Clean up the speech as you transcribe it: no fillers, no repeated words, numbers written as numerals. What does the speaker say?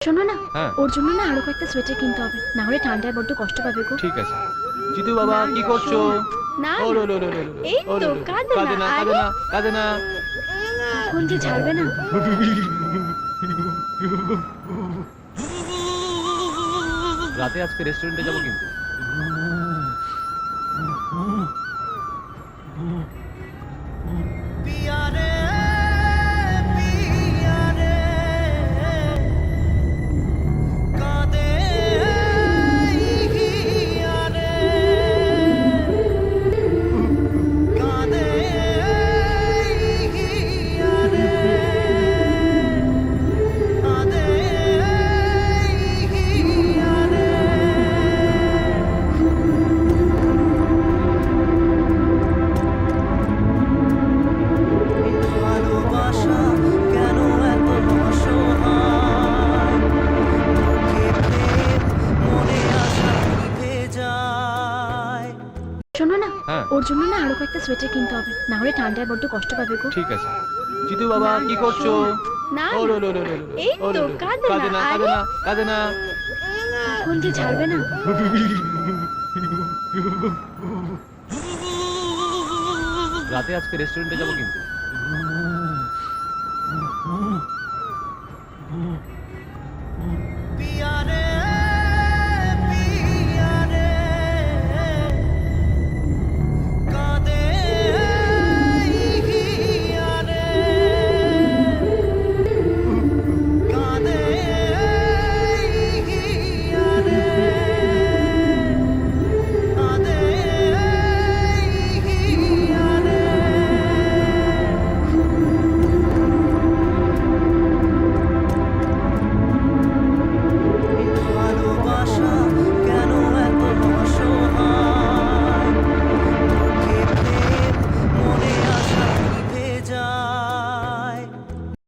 শোনো না, হ্যাঁ ওর জন্য না আরো কয়েকটা সোয়েটার কিনতে হবে, না হলে ঠান্ডায় বড্ড কষ্ট পাবে গো। ঠিক আছে। জিতু বাবা না, কি করছো? না ও না, লো লো লো লো লো লো। এই ও লো তো লো লো। কাঁদে কাঁদে না, না কাঁদে আরে না কাঁদে না। এখন যে ছাড়বে না। রাতে আজকে রেস্টুরেন্টে যাবো কিন্তু। पिया रे पिया रे कादे हिया रे कादे हिया रे कादे हिया रे ভালোবাসা কেন এত অসহায় বুকে প্রেম মনে আশা নিভে যায়। শোনো না, হ্যাঁ ওর জন্য না আরো কয়েকটা সোয়েটার কিনতে হবে, না হলে ঠান্ডায় বড্ড কষ্ট পাবে গো। ঠিক আছে। জিতু বাবা না, কি না, করছো? না ও লো না, লো লো লো লো। এই ও লো তো লো লো। কাঁদে কাঁদে না, না কাঁদে আরে না কাঁদে না। এখন যে ছাড়বে না। রাতে আজকে রেস্টুরেন্টে যাবো কিন্তু।